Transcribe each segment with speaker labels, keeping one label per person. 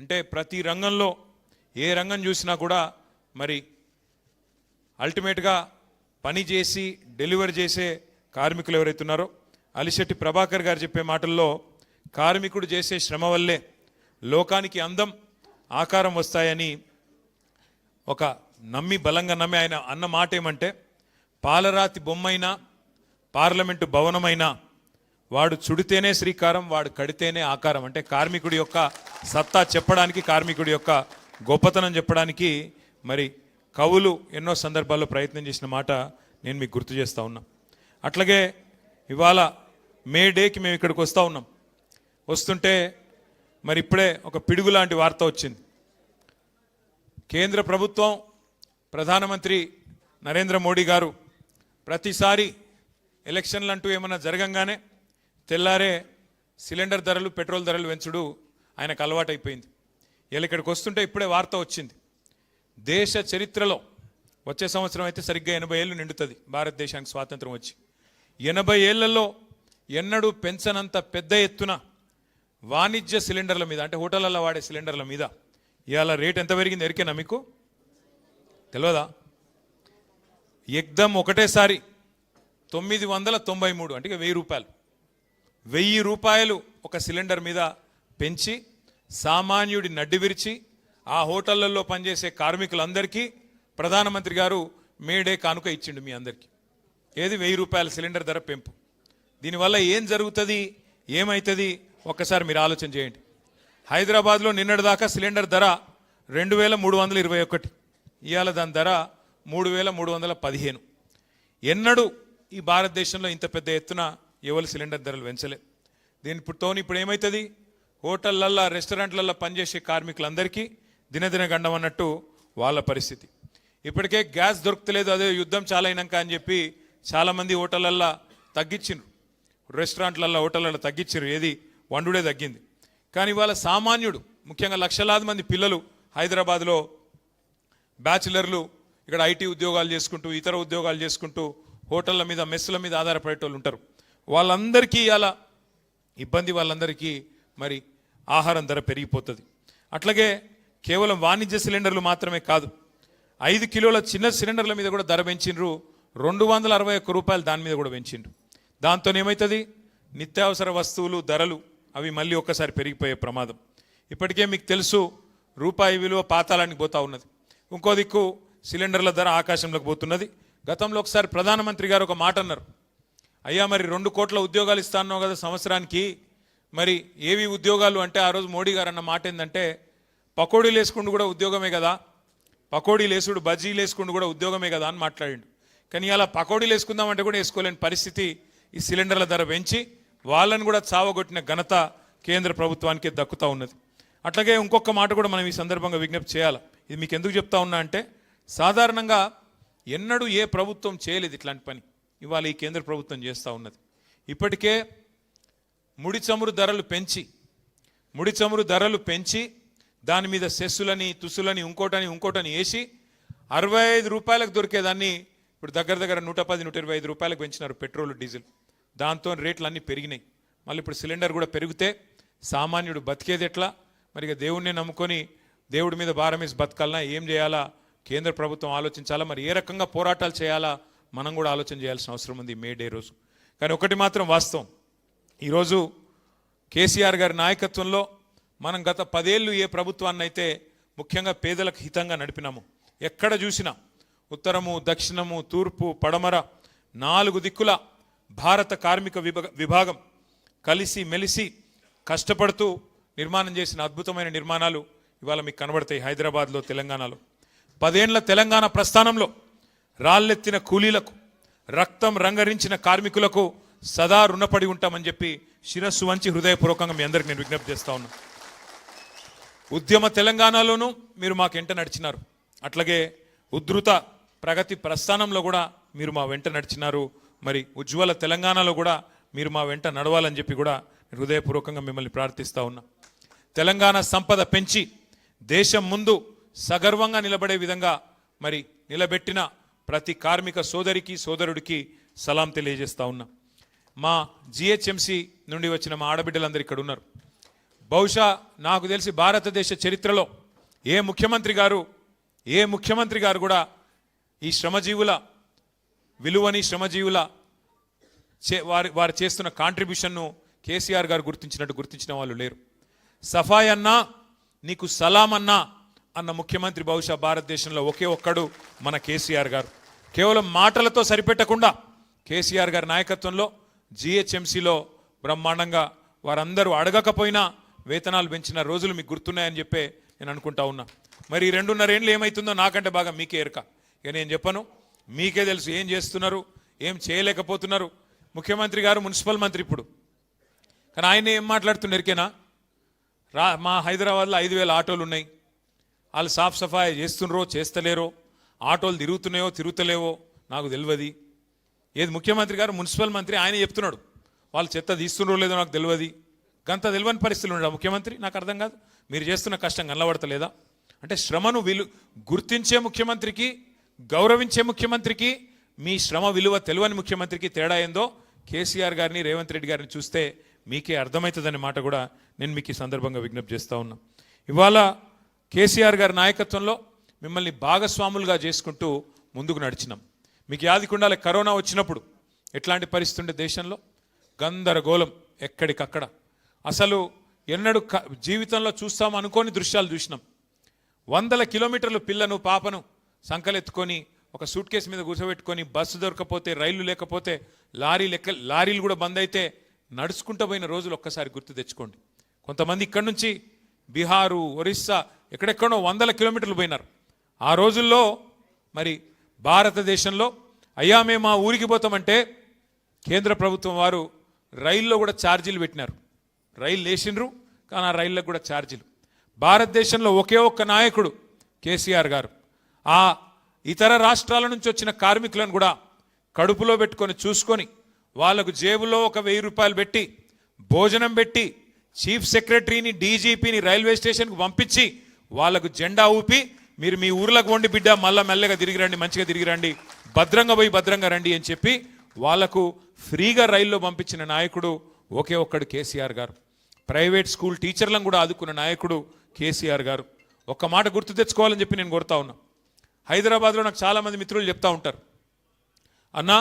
Speaker 1: అంటే ప్రతి రంగంలో ఏ రంగం చూసినా కూడా మరి అల్టిమేట్గా పని చేసి డెలివరీ చేసే కార్మికులు ఎవరైతే ఉన్నారో అలిశెట్టి ప్రభాకర్ గారు చెప్పే మాటల్లో కార్మికుడు చేసే శ్రమ వల్లే లోకానికి అందం ఆకారం వస్తాయని ఒక బలంగా నమ్మి ఆయన అన్న మాట ఏమంటే, పాలరాతి బొమ్మైనా పార్లమెంటు భవనమైనా వాడు చుడితేనే శ్రీకారం, వాడు కడితేనే ఆకారం. అంటే కార్మికుడి యొక్క సత్తా చెప్పడానికి, కార్మికుడి యొక్క గొప్పతనం చెప్పడానికి మరి కవులు ఎన్నో సందర్భాల్లో ప్రయత్నం చేసిన మాట నేను మీకు గుర్తు చేస్తూ ఉన్నా. అట్లాగే ఇవాళ మే డేకి మేము ఇక్కడికి వస్తూ ఉన్నాం. వస్తుంటే మరి ఇప్పుడే ఒక పిడుగు లాంటి వార్త వచ్చింది. కేంద్ర ప్రభుత్వం, ప్రధానమంత్రి నరేంద్ర మోడీ గారు ప్రతిసారి ఎలక్షన్లు అంటూ ఏమన్నా జరగంగానే తెల్లారే సిలిండర్ ధరలు, పెట్రోల్ ధరలు పెంచుడు ఆయనకు అలవాటైపోయింది. ఇలా ఇక్కడికి వస్తుంటే ఇప్పుడే వార్త వచ్చింది. దేశ చరిత్రలో వచ్చే సంవత్సరం అయితే సరిగ్గా 80 ఏళ్ళు నిండుతుంది భారతదేశానికి స్వాతంత్రం వచ్చి. 80 ఏళ్లలో ఎన్నడూ పెంచనంత పెద్ద ఎత్తున వాణిజ్య సిలిండర్ల మీద, అంటే హోటళ్లలో వాడే సిలిండర్ల మీద ఇవాళ రేట్ ఎంత పెరిగింది ఎరికేనా మీకు? తెలియదా? ఎగ్దమ్ ఒకటేసారి 993, అంటే 1000 రూపాయలు, 1000 రూపాయలు ఒక సిలిండర్ మీద పెంచి సామాన్యుడి నడ్డి విరిచి ఆ హోటళ్లలో పనిచేసే కార్మికులందరికీ ప్రధానమంత్రి గారు మేడే కానుక ఇచ్చిండు మీ అందరికీ. ఏది? 1000 రూపాయల సిలిండర్ ధర పెంపు. దీనివల్ల ఏం జరుగుతుంది, ఏమవుతుంది ఒక్కసారి మీరు ఆలోచన చేయండి. హైదరాబాద్లో నిన్నటిదాకా సిలిండర్ ధర 2321, ఇవాళ దాని ధర 3315. ఎన్నడూ ఈ భారతదేశంలో ఇంత పెద్ద ఎత్తున ఎవరు సిలిండర్ ధరలు పెంచలే. దీనితో ఇప్పుడు ఏమవుతుంది, హోటళ్లల్లో, రెస్టారెంట్లలో పనిచేసే కార్మికులందరికీ దినదిన గండం అన్నట్టు వాళ్ళ పరిస్థితి. ఇప్పటికే గ్యాస్ దొరుకుతలేదు, అదే యుద్ధం చాలా అయినాక అని చెప్పి చాలామంది హోటళ్లల్లో తగ్గించిండ్రు, రెస్టారెంట్లలో, హోటళ్లలో తగ్గించారు, ఏది వండుడే తగ్గింది. కానీ ఇవాళ సామాన్యుడు, ముఖ్యంగా లక్షలాది మంది పిల్లలు హైదరాబాద్లో బ్యాచిలర్లు ఇక్కడ ఐటీ ఉద్యోగాలు చేసుకుంటూ, ఇతర ఉద్యోగాలు చేసుకుంటూ హోటళ్ళ మీద, మెస్సుల మీద ఆధారపడేటోళ్ళు ఉంటారు. వాళ్ళందరికీ ఇలా ఇబ్బంది, వాళ్ళందరికీ మరి ఆహారం ధర పెరిగిపోతుంది. అట్లాగే కేవలం వాణిజ్య సిలిండర్లు మాత్రమే కాదు, 5 కిలోల చిన్న సిలిండర్ల మీద కూడా ధర పెంచిండ్రు. 261 రూపాయలు దాని మీద కూడా పెంచిండ్రు. దాంతో ఏమవుతుంది, నిత్యావసర వస్తువులు ధరలు అవి మళ్ళీ ఒక్కసారి పెరిగిపోయే ప్రమాదం. ఇప్పటికే మీకు తెలుసు, రూపాయి విలువ పాతాళానికి పోతా ఉన్నది. ఇంకో దిక్కు సిలిండర్ల ధర ఆకాశంలోకి పోతున్నది. గతంలో ఒకసారి ప్రధానమంత్రి గారు ఒక మాట అన్నారు, అయ్యా మరి 2 కోట్ల ఉద్యోగాలు ఇస్తానో కదా సంవత్సరానికి, మరి ఏవి ఉద్యోగాలు అంటే ఆ రోజు మోడీ గారు అన్న మాట ఏంటంటే, పకోడీలు వేసుకుంటూ కూడా ఉద్యోగమే కదా, పకోడీలు వేసుడు, బజ్జీలు వేసుకుంటూ కూడా ఉద్యోగమే కదా అని మాట్లాడిండు. కానీ అలా పకోడీలు వేసుకుందామంటే కూడా వేసుకోలేని పరిస్థితి ఈ సిలిండర్ల ధర పెంచి వాళ్ళని కూడా చావగొట్టిన ఘనత కేంద్ర ప్రభుత్వానికి దక్కుతూ ఉన్నది. అట్లాగే ఇంకొక మాట కూడా మనం ఈ సందర్భంగా విజ్ఞప్తి చేయాలి. ఇది మీకు ఎందుకు చెప్తా ఉన్నా అంటే, సాధారణంగా ఎన్నడూ ఏ ప్రభుత్వం చేయలేదు ఇట్లాంటి పని, ఇవాళ ఈ కేంద్ర ప్రభుత్వం చేస్తూ ఉన్నది. ఇప్పటికే ముడి చమురు ధరలు పెంచి దాని మీద సెస్సులని, తుసులని, ఇంకోటని వేసి 65 రూపాయలకు దొరికేదాన్ని ఇప్పుడు దగ్గర 110-125 రూపాయలకు పెంచినారు పెట్రోల్, డీజిల్. దాంతో రేట్లు అన్నీ పెరిగినాయి. మళ్ళీ ఇప్పుడు సిలిండర్ కూడా పెరిగితే సామాన్యుడు బతికేది ఎట్లా? మరి ఇక దేవుణ్ణి నమ్ముకొని దేవుడి మీద భారం వేసి బతకాలన్నా ఏం చేయాలా కేంద్ర ప్రభుత్వం ఆలోచించాలా, మరి ఏ రకంగా పోరాటాలు చేయాలా మనం కూడా ఆలోచన చేయాల్సిన అవసరం ఉంది మే డే రోజు. కానీ ఒకటి మాత్రం వాస్తవం, ఈరోజు కేసీఆర్ గారి నాయకత్వంలో మనం గత 10 ఏళ్ళు ఏ ప్రభుత్వాన్ని అయితే ముఖ్యంగా పేదలకు హితంగా నడిపినాము, ఎక్కడ చూసినా ఉత్తరము, దక్షిణము, తూర్పు, పడమర 4 దిక్కుల భారత కార్మిక విభాగం కలిసి మెలిసి కష్టపడుతూ నిర్మాణం చేసిన అద్భుతమైన నిర్మాణాలు ఇవాళ మీకు కనబడతాయి హైదరాబాద్లో, తెలంగాణలో. 10 ఏళ్ల తెలంగాణ ప్రస్థానంలో రాళ్ళెత్తిన కూలీలకు, రక్తం రంగరించిన కార్మికులకు సదా రుణపడి ఉంటామని చెప్పి శిరస్సు వంచి హృదయపూర్వకంగా మీ అందరికి నేను విజ్ఞప్తి చేస్తా ఉన్నా. ఉద్యమ తెలంగాణలోనూ మీరు మాకు వెంట నడిచినారు, అట్లాగే ఉద్ధృత ప్రగతి ప్రస్థానంలో కూడా మీరు మా వెంట నడిచినారు. మరి ఉజ్వల తెలంగాణలో కూడా మీరు మా వెంట నడవాలని చెప్పి కూడా హృదయపూర్వకంగా మిమ్మల్ని ప్రార్థిస్తూ ఉన్నా. తెలంగాణ సంపద పెంచి దేశం ముందు సగర్వంగా నిలబడే విధంగా మరి నిలబెట్టిన ప్రతి కార్మిక సోదరికి, సోదరుడికి సలాం తెలియజేస్తా ఉన్నా. మా జిహెచ్ఎంసి నుండి వచ్చిన మా ఆడబిడ్డలందరూ ఇక్కడ ఉన్నారు. బహుశా నాకు తెలిసి భారతదేశ చరిత్రలో ఏ ముఖ్యమంత్రి గారు కూడా ఈ శ్రమజీవుల విలువని శ్రమజీవుల వారు చేస్తున్న కాంట్రిబ్యూషన్ను కేసీఆర్ గారు గుర్తించిన వాళ్ళు లేరు. సఫాయి అన్నా నీకు సలాం అన్నా అన్న ముఖ్యమంత్రి బహుశా భారతదేశంలో ఒకే ఒక్కడు మన కేసీఆర్ గారు. కేవలం మాటలతో సరిపెట్టకుండా కేసీఆర్ గారి నాయకత్వంలో జిహెచ్ఎంసీలో బ్రహ్మాండంగా వారందరూ అడగకపోయినా వేతనాలు పెంచిన రోజులు మీకు గుర్తున్నాయని చెప్పే నేను అనుకుంటా ఉన్నా. మరి 2.5 ఏళ్ళు ఏమవుతుందో నాకంటే బాగా మీకే ఎరక. ఇక నేను చెప్పను, మీకే తెలుసు ఏం చేస్తున్నారు, ఏం చేయలేకపోతున్నారు. ముఖ్యమంత్రి గారు మున్సిపల్ మంత్రి ఇప్పుడు, కానీ ఆయన ఏం మాట్లాడుతున్నారు ఎరికేనా? మా హైదరాబాద్లో 5,000 ఆటోలు ఉన్నాయి, వాళ్ళు సాఫ్ సఫాయి చేస్తున్నారో చేస్తలేరో, ఆటోలు తిరుగుతున్నాయో తిరుగుతలేవో నాకు తెలియదు. ఏది ముఖ్యమంత్రి గారు మున్సిపల్ మంత్రి ఆయన చెప్తున్నాడు వాళ్ళు చెత్త తీస్తున్నారో లేదో నాకు తెలియదు. గంత తెలియని పరిస్థితులు ఉండవు ముఖ్యమంత్రి. నాకు అర్థం కాదు, మీరు చేస్తున్న కష్టం కనబడతలేదా? అంటే శ్రమను గుర్తించే ముఖ్యమంత్రికి, గౌరవించే ముఖ్యమంత్రికి, మీ శ్రమ విలువ తెలియని ముఖ్యమంత్రికి తేడా ఏందో కేసీఆర్ గారిని రేవంత్ రెడ్డి గారిని చూస్తే మీకే అర్థమవుతుందనే మాట కూడా నేను మీకు ఈ సందర్భంగా విజ్ఞప్తి చేస్తూ ఉన్నా. ఇవాళ కేసీఆర్ గారి నాయకత్వంలో మిమ్మల్ని భాగస్వాములుగా చేసుకుంటూ ముందుకు నడిచినాం. మీకు యాదికుండాలి, కరోనా వచ్చినప్పుడు ఎట్లాంటి పరిస్థితి ఉండే దేశంలో, గందరగోళం ఎక్కడికక్కడ. అసలు ఎన్నడూ జీవితంలో చూస్తాం అనుకోని దృశ్యాలు చూసినాం. 100 కిలోమీటర్లు పిల్లను పాపను సంకలెత్తుకొని ఒక సూట్ కేసు మీద కూర్చోబెట్టుకొని, బస్సు దొరకపోతే, రైళ్లు లేకపోతే, లారీలు కూడా బంద్ అయితే నడుచుకుంటూ పోయిన రోజులు ఒక్కసారి గుర్తు తెచ్చుకోండి. కొంతమంది ఇక్కడి నుంచి బీహారు, ఒరిస్సా ఎక్కడెక్కడో 100 కిలోమీటర్లు పోయినారు. ఆ రోజుల్లో మరి భారతదేశంలో అయ్యా మేము మా ఊరికి పోతామంటే కేంద్ర ప్రభుత్వం వారు రైల్లో కూడా ఛార్జీలు పెట్టినారు. రైలు వేసిండ్రు, కానీ ఆ రైళ్ళకు కూడా ఛార్జీలు. భారతదేశంలో ఒకే ఒక్క నాయకుడు కేసీఆర్ గారు ఆ ఇతర రాష్ట్రాల నుంచి వచ్చిన కార్మికులను కూడా కడుపులో పెట్టుకొని చూసుకొని వాళ్లకు జేబులో ఒక 1,000 రూపాయలు పెట్టి భోజనం పెట్టి చీఫ్ సెక్రటరీని, డీజీపీని రైల్వే స్టేషన్కి పంపించి వాళ్లకు జెండా ఊపి మీరు మీ ఊర్లకు వండి బిడ్డ మళ్ళా మెల్లగా తిరిగి రండి, మంచిగా తిరిగి రండి, భద్రంగా పోయి భద్రంగా రండి అని చెప్పి వాళ్లకు ఫ్రీగా రైల్లో పంపించిన నాయకుడు ఒకే ఒక్కడు కేసీఆర్ గారు. ప్రైవేట్ స్కూల్ టీచర్లను కూడా ఆదుకున్న నాయకుడు కేసీఆర్ గారు. ఒక్క మాట గుర్తు తెచ్చుకోవాలని చెప్పి నేను కోరుతా ఉన్నా. హైదరాబాద్లో నాకు చాలామంది మిత్రులు చెప్తా ఉంటారు, అన్నా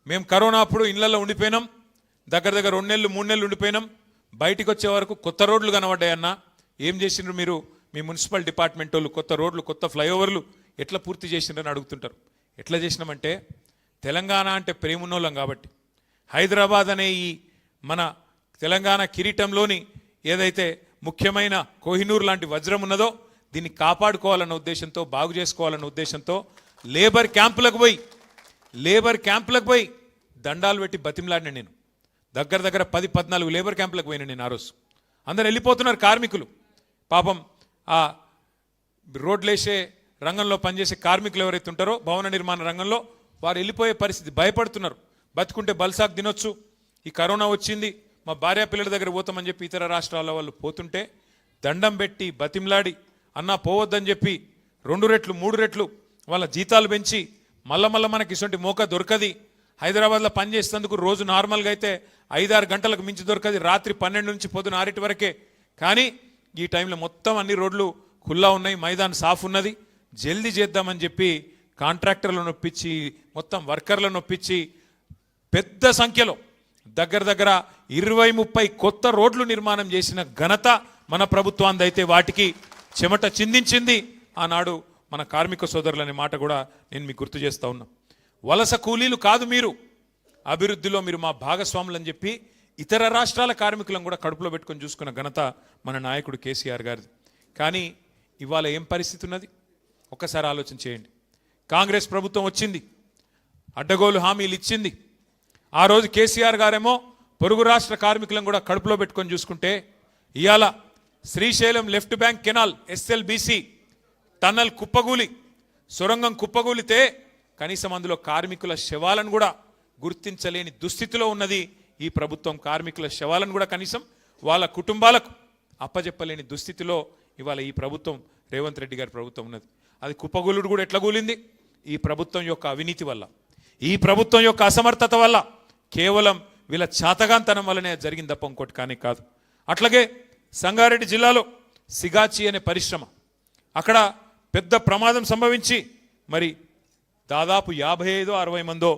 Speaker 1: మేము కరోనా అప్పుడు ఇళ్లలో ఉండిపోయినాం, దగ్గర 2 నెలలు 3 నెలలు ఉండిపోయినాం, బయటికి వచ్చే వరకు కొత్త రోడ్లు కనబడ్డాయన్నా, ఏం చేసిండ్రు మీరు, మీ మున్సిపల్ డిపార్ట్మెంట్ వాళ్ళు కొత్త రోడ్లు, కొత్త ఫ్లైఓవర్లు ఎట్లా పూర్తి చేసిండ్రని అడుగుతుంటారు. ఎట్లా చేసినామంటే తెలంగాణ అంటే ప్రేమున్నోళ్ళం కాబట్టి, హైదరాబాద్ అనే ఈ మన తెలంగాణ కిరీటంలోని ఏదైతే ముఖ్యమైన కోహినూర్ లాంటి వజ్రం ఉన్నదో దీన్ని కాపాడుకోవాలన్న ఉద్దేశంతో, బాగు చేసుకోవాలన్న ఉద్దేశంతో లేబర్ క్యాంపులకు పోయి దండాలు పెట్టి బతిమలాడిన నేను. దగ్గర 10-14 లేబర్ క్యాంపులకు పోయినా నేను. ఆ రోజు అందరు వెళ్ళిపోతున్నారు కార్మికులు. పాపం ఆ రోడ్లేసే రంగంలో పనిచేసే కార్మికులు ఎవరైతే ఉంటారో భవన నిర్మాణ రంగంలో వారు వెళ్ళిపోయే పరిస్థితి, భయపడుతున్నారు. బతుకుంటే బల్సాకు తినొచ్చు, ఈ కరోనా వచ్చింది మా భార్య పిల్లల దగ్గర పోతామని చెప్పి ఇతర రాష్ట్రాల వాళ్ళు పోతుంటే దండం పెట్టి బతిమలాడి అన్నా పోవద్దని చెప్పి 2 రెట్లు 3 రెట్లు వాళ్ళ జీతాలు పెంచి మళ్ళా మనకి ఇటువంటి మోక దొరకది. హైదరాబాద్లో పనిచేసేందుకు రోజు నార్మల్గా అయితే 5-6 గంటలకు మించి దొరకది, రాత్రి 12 నుంచి పొద్దున 6 వరకే. కానీ ఈ టైంలో మొత్తం అన్ని రోడ్లు ఖుల్లా ఉన్నాయి, మైదాన్ సాఫ్ ఉన్నది, జల్దీ చేద్దామని చెప్పి కాంట్రాక్టర్లను ఒప్పించి మొత్తం వర్కర్లను ఒప్పించి పెద్ద సంఖ్యలో దగ్గర 20-30 కొత్త రోడ్లు నిర్మాణం చేసిన ఘనత మన ప్రభుత్వాన్ని. అయితే వాటికి చెమట చిందించింది ఆనాడు మన కార్మిక సోదరులనే మాట కూడా నేను మీకు గుర్తు చేస్తూ ఉన్నా. వలస కూలీలు కాదు మీరు, అభివృద్ధిలో మీరు మా భాగస్వాములు అని చెప్పి ఇతర రాష్ట్రాల కార్మికులను కూడా కడుపులో పెట్టుకొని చూసుకున్న ఘనత మన నాయకుడు కేసీఆర్ గారిది. కానీ ఇవాళ ఏం పరిస్థితి ఉన్నది ఒక్కసారి ఆలోచన చేయండి. కాంగ్రెస్ ప్రభుత్వం వచ్చింది, అడ్డగోలు హామీలు ఇచ్చింది. ఆ రోజు కేసీఆర్ గారేమో పొరుగు రాష్ట్ర కార్మికులను కూడా కడుపులో పెట్టుకొని చూసుకుంటే ఇవాళ Srisailam left bank canal SLBC tunnel కుప్పగూలి, సొరంగం కుప్పగూలితే కనీసం అందులో కార్మికుల శవాలను కూడా గుర్తించలేని దుస్థితిలో ఉన్నది ఈ ప్రభుత్వం. కార్మికుల శవాలను కూడా కనీసం వాళ్ళ కుటుంబాలకు అప్పచెప్పలేని దుస్థితిలో ఇవాళ ఈ ప్రభుత్వం, రేవంత్ రెడ్డి గారి ప్రభుత్వం ఉన్నది. అది కుప్పగూలుడు కూడా ఎట్లా కూలింది? ఈ ప్రభుత్వం యొక్క అవినీతి వల్ల, ఈ ప్రభుత్వం యొక్క అసమర్థత వల్ల, కేవలం వీళ్ళ చాతగాంతనం వల్లనే జరిగింది తప్ప ఇంకోటి కానీ కాదు. అట్లాగే సంగారెడ్డి జిల్లాలో సిగాచి అనే పరిశ్రమ, అక్కడ పెద్ద ప్రమాదం సంభవించి మరి దాదాపు 55-60 మందో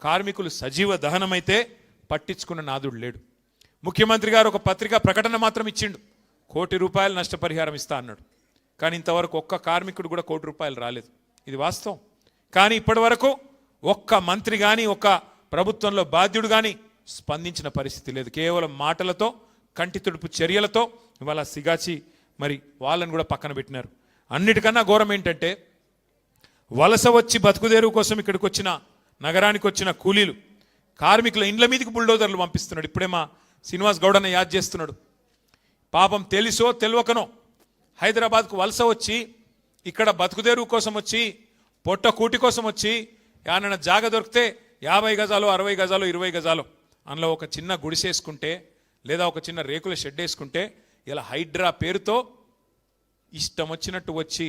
Speaker 1: కార్మికులు సజీవ దహనమైతే పట్టించుకున్న నాదుడు లేడు. ముఖ్యమంత్రి గారు ఒక పత్రికా ప్రకటన మాత్రం ఇచ్చిండు, ₹1 కోటి నష్టపరిహారం ఇస్తా అన్నాడు. కానీ ఇంతవరకు ఒక్క కార్మికుడు కూడా ₹1 కోటి రాలేదు. ఇది వాస్తవం. కానీ ఇప్పటి వరకు ఒక్క మంత్రి కానీ ఒక్క ప్రభుత్వంలో బాధ్యుడు కానీ స్పందించిన పరిస్థితి లేదు. కేవలం మాటలతో, కంటి తుడుపు చర్యలతో ఇవాళ సిగాచి మరి వాళ్ళని కూడా పక్కన పెట్టినారు. అన్నిటికన్నా ఘోరం ఏంటంటే వలస వచ్చి బతుకుదేరువు కోసం ఇక్కడికి వచ్చిన, నగరానికి వచ్చిన కూలీలు కార్మికుల ఇండ్ల మీదకి బుల్డోజర్లు పంపిస్తున్నాడు. ఇప్పుడే మా శ్రీనివాస్ గౌడన్న యాద్ చేస్తున్నాడు. పాపం తెలుసో తెలియకనో హైదరాబాద్కు వలస వచ్చి ఇక్కడ బతుకుదేరువు కోసం వచ్చి, పొట్ట కూటి కోసం వచ్చి ఏమన్నా జాగ దొరికితే 50 గజాలు, 60 గజాలు, 20 గజాలు అందులో ఒక చిన్న గుడిసేసుకుంటే లేదా ఒక చిన్న రేకుల షెడ్ వేసుకుంటే ఇలా హైడ్రా పేరుతో ఇష్టం వచ్చినట్టు వచ్చి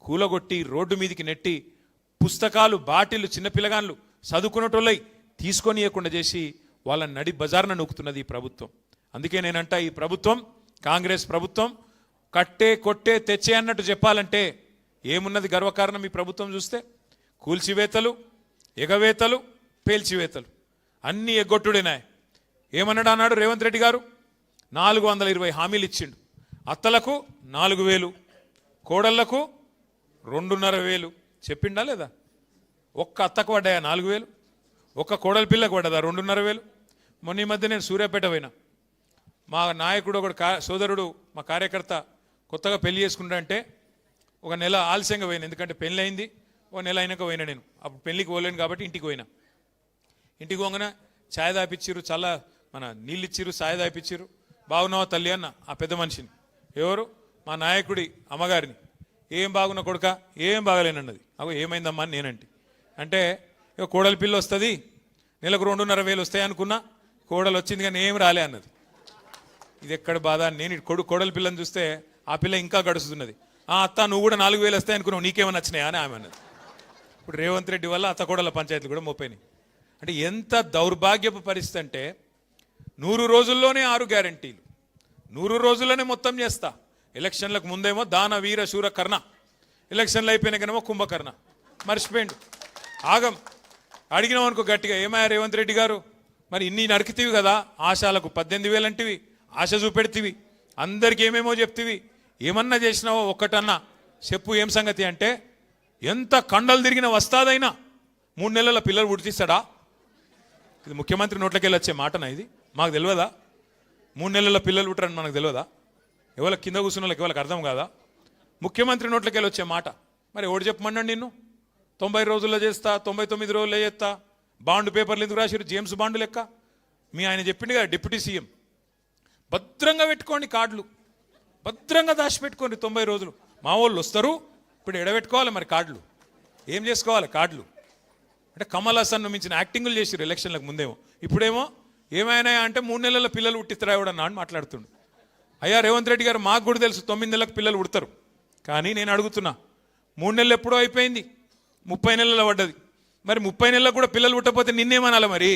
Speaker 1: కూలగొట్టి రోడ్డు మీదికి నెట్టి పుస్తకాలు, బాటిళ్ళు, చిన్నపిల్లగాన్లు చదువుకున్నటోళ్ళై తీసుకొనియకుండా చేసి వాళ్ళని నడి బజార్న నూకుతున్నది ఈ ప్రభుత్వం. అందుకే నేనంట ఈ ప్రభుత్వం, కాంగ్రెస్ ప్రభుత్వం కట్టే కొట్టే తెచ్చే అన్నట్టు చెప్పాలంటే ఏమున్నది గర్వకారణం? ఈ ప్రభుత్వం చూస్తే కూల్చివేతలు, ఎగవేతలు, పేల్చివేతలు అన్నీ ఎగ్గొట్టుడేనాయి. ఏమన్నాడు అన్నాడు రేవంత్ రెడ్డి గారు? 420 హామీలు ఇచ్చిండు. అత్తలకు 4000, కోడళ్లకు 2,500 చెప్పిండా లేదా? ఒక్క అత్తకు పడ్డాయా 4000? ఒక్క కోడలి పిల్లకు పడ్డదా 2,500? మొన్న ఈ మధ్య నేను సూర్యాపేట పోయినా. మా నాయకుడు ఒకడు సోదరుడు, మా కార్యకర్త కొత్తగా పెళ్లి చేసుకుంటా ఒక నెల ఆలస్యంగా పోయినా. ఎందుకంటే పెళ్ళి అయింది, ఒక నెల అయినాక పోయినా. నేను అప్పుడు పెళ్ళికి పోలేను కాబట్టి ఇంటికి పోయినా. ఇంటికి పోగానే ఛాయ్ దాపిచ్చిర్రు, చల్ల మన నీళ్ళు ఇచ్చిర్రు, ఛాయ్ దాపిచ్చిర్రు. బాగున్నావా తల్లి అన్న ఆ పెద్ద మనిషిని. ఎవరు? మా నాయకుడి అమ్మగారిని. ఏం బాగున్నా కొడుక? ఏం బాగలేనన్నది. అగో ఏమైందమ్మా అని నేనంటే, అంటే ఇక కోడలి పిల్ల వస్తుంది, నెలకు 2,500 వస్తాయి అనుకున్నా, కోడలు వచ్చింది కానీ ఏం రాలే అన్నది. ఇది ఎక్కడ బాధ? నేను కోడలి పిల్లని చూస్తే ఆ పిల్ల ఇంకా గడుస్తున్నది. అత్త నువ్వు కూడా 4,000 వస్తాయి అనుకున్నావు, నీకేమైనా వచ్చినాయా అని ఆమె అన్నది. ఇప్పుడు రేవంత్ రెడ్డి వల్ల అత్త కోడల పంచాయతీలు కూడా మోపోయినాయి. అంటే ఎంత దౌర్భాగ్యపు పరిస్థితి అంటే 100 రోజుల్లోనే 6 గ్యారంటీలు, 100 రోజుల్లోనే మొత్తం చేస్తా. ఎలక్షన్లకు ముందేమో దాన వీర శూర కర్ణ, ఎలక్షన్లు అయిపోయినాకనేమో కుంభకర్ణ. మర్చిపోయిండు. ఆగం. అడిగినాం అనుకో గట్టిగా, ఏమయ్యా రేవంత్ రెడ్డి గారు మరి ఇన్ని నరికితీవి కదా, ఆశాలకు 18,000 అంటివి, ఆశ చూపెడితివి, అందరికి ఏమేమో చెప్తివి, ఏమన్నా చేసినావో ఒక్కటన్నా చెప్పు ఏం సంగతి అంటే, ఎంత కండలు తిరిగిన వస్తాదైనా 3 నెలల పిల్లలు ఉడితిస్తాడా? ఇది ముఖ్యమంత్రి నోట్లకెళ్ళి వచ్చే మాటనా? ఇది మాకు తెలియదా? 3 నెలల పిల్లలు పుట్టరని మనకు తెలియదా? ఎవరికి కింద కూర్చున్న వాళ్ళకి ఎవరికి అర్థం కాదా? ముఖ్యమంత్రి నోట్లకెళ్ళి వచ్చే మాట. మరి ఎవడు చెప్పమన్నాడు నిన్ను? 90 రోజుల్లో చేస్తా, 99 రోజుల్లో చేస్తా. బాండ్ పేపర్లు ఎందుకు రాసిరు? జేమ్స్ బాండ్ లెక్క. మీ ఆయన చెప్పిండు కదా డిప్యూటీ సీఎం, భద్రంగా పెట్టుకోండి కార్డులు, భద్రంగా దాచిపెట్టుకోండి 90 రోజులు. మా వాళ్ళు వస్తారు, ఇప్పుడు ఎడబెట్టుకోవాలి మరి కార్డులు. ఏం చేసుకోవాలి కార్డులు? అంటే కమల్ హాసన్ మించిన యాక్టింగులు చేసిరు ఎలక్షన్లకు ముందేమో. ఇప్పుడేమో ఏమైనా అంటే 3 నెలల పిల్లలు పుట్టిస్తారా ఎవడన్నా అని మాట్లాడుతుండు. అయ్యా రేవంత్ రెడ్డి గారు, మాకు కూడా తెలుసు 9 నెలలకు పిల్లలు పుడతారు. కానీ నేను అడుగుతున్నా, 3 నెలలు ఎప్పుడో అయిపోయింది, 30 నెలల పడ్డది. మరి 30 నెలలకు కూడా పిల్లలు పుట్టకపోతే నిన్నేమనాలి మరి?